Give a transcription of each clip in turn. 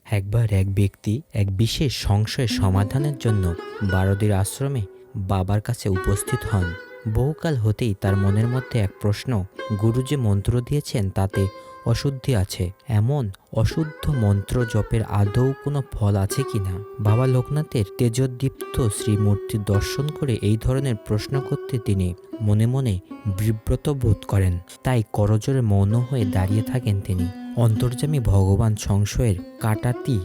একবার এক ব্যক্তি এক বিশেষ সংশয়ের সমাধানের জন্য বারদির আশ্রমে বাবার কাছে উপস্থিত হন। বহুকাল হতেই তার মনের মধ্যে এক প্রশ্ন, গুরু যে মন্ত্র দিয়েছেন তাতে অশুদ্ধি আছে, এমন অশুদ্ধ মন্ত্র জপের আদৌ কোনো ফল আছে কিনা। বাবা লোকনাথের তেজোদ্দীপ্ত শ্রীমূর্তি দর্শন করে এই ধরনের প্রশ্ন করতে তিনি মনে মনে বিব্রত বোধ করেন। তাই করজোরে মৌন হয়ে দাঁড়িয়ে থাকেন তিনি। অন্তর্যামী ভগবান সংশয়ের কাটাতি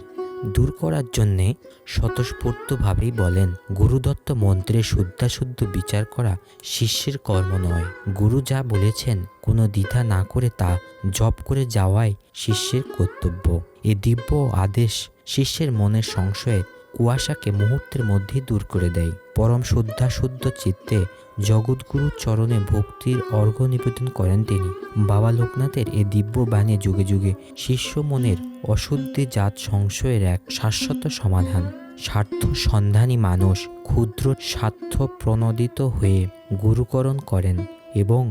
দূর করার জন্যে স্বতঃস্ফূর্তভাবেই বলেন, গুরুদত্ত মন্ত্রে শুদ্ধাশুদ্ধ বিচার করা শিষ্যের কর্ম নয়। গুরু যা বলেছেন কোনো দ্বিধা না করে তা জপ করে যাওয়াই শিষ্যের কর্তব্য। এ দিব্য আদেশ শিষ্যের মনের সংশয়ে কুয়াশাকে মুহূর্তের মধ্যেই দূর করে দেয়। পরম শুদ্ধাশুদ্ধ চিত্তে জগৎগুরুর চরণে ভক্তির অর্ঘ্য নিবেদন করেন তিনি। বাবা লোকনাথের এ দিব্য বাণী যুগে যুগে শিষ্য মনের অশুদ্ধি জাত সংশয়ের এক শাশ্বত সমাধান। স্বার্থ সন্ধানী মানুষ ক্ষুদ্র স্বার্থ প্রণোদিত হয়ে গুরুকরণ করেন এবং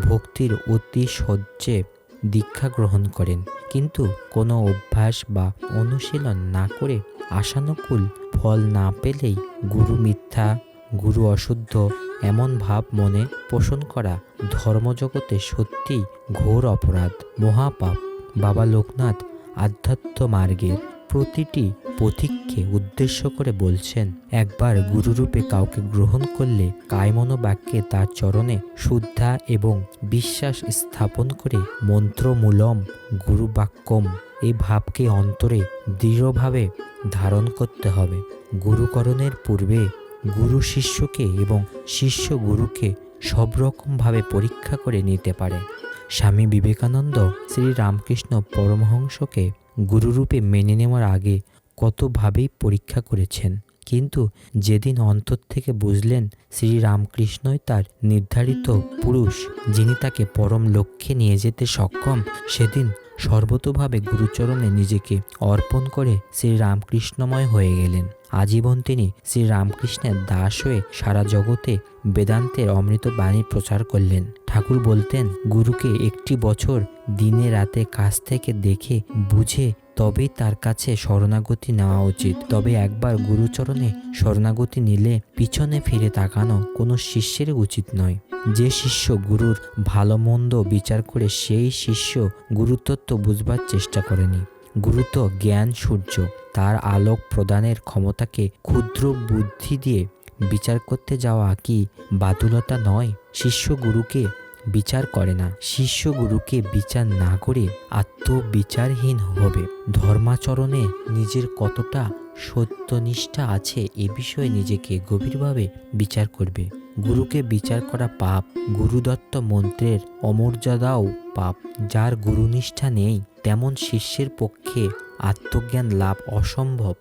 ভক্তির অতি সহ্যে দীক্ষা গ্রহণ করেন, কিন্তু কোনো অভ্যাস বা অনুশীলন না করে আশানুকূল ফল না পেলেই গুরু মিথ্যা, গুরু অশুদ্ধ এমন ভাব মনে পোষণ করা ধর্মজগতে সত্যি ঘোর অপরাধ, মহাপাপ। বাবা লোকনাথ আধ্যাত্ম মার্গের প্রতিটি পথিককে উদ্দেশ্য করে বলছেন, একবার গুরুরূপে কাউকে গ্রহণ করলে কায়মনোবাক্যে তার চরণে শুদ্ধা এবং বিশ্বাস স্থাপন করে মন্ত্রমূলম গুরুবাক্যম এই ভাবকে অন্তরে দৃঢ়ভাবে ধারণ করতে হবে। গুরুকরণের পূর্বে গুরু শিষ্যকে এবং শিষ্য গুরুকে সব রকমভাবে পরীক্ষা করে নিতে পারে। স্বামী বিবেকানন্দ শ্রী রামকৃষ্ণ পরমহংসকে গুরুরূপে মেনে নেওয়ার আগে কতভাবেই পরীক্ষা করেছেন, কিন্তু যেদিন অন্তর থেকে বুঝলেন শ্রী রামকৃষ্ণই তার নির্ধারিত পুরুষ, যিনি তাকে পরম লক্ষ্যে নিয়ে যেতে সক্ষম, সেদিন সর্বতোভাবে গুরুচরণে নিজেকে অর্পণ করে শ্রী রামকৃষ্ণময় হয়ে গেলেন। আজীবন তিনি শ্রী রামকৃষ্ণের দাস হয়ে সারা জগতে বেদান্তের অমৃত বাণী প্রচার করলেন। ঠাকুর বলতেন, গুরুকে একটি বছর দিনে রাতে কাছ থেকে দেখে বুঝে তবেই তার কাছে শরণাগতি নেওয়া উচিত। তবে একবার গুরুচরণে শরণাগতি নিলে পিছনে ফিরে তাকানো কোনো শিষ্যের উচিত নয়। যে শিষ্য গুরুর ভালো মন্দ বিচার করে সেই শিষ্য গুরুতত্ত্ব বুঝবার চেষ্টা করেনি। গুরুত্ব জ্ঞান সূর্য, তার আলোক প্রদানের ক্ষমতাকে ক্ষুদ্র বুদ্ধি দিয়ে বিচার করতে যাওয়া কি বাতুলতা নয়? শিষ্য গুরুকে বিচার করে না, শিষ্য গুরুকে বিচার না করে আত্মবিচারহীন হবে। ধর্মাচরণে নিজের কতটা সত্যনিষ্ঠা আছে এ বিষয়ে নিজেকে গভীরভাবে বিচার করবে। গুরুকে বিচার করা পাপ। গুরুদত্ত মন্ত্রের অমর্যাদাও পাপ। যার গুরুনিষ্ঠা নেই তেমন শিষ্যের পক্ষে আত্মজ্ঞান লাভ অসম্ভব।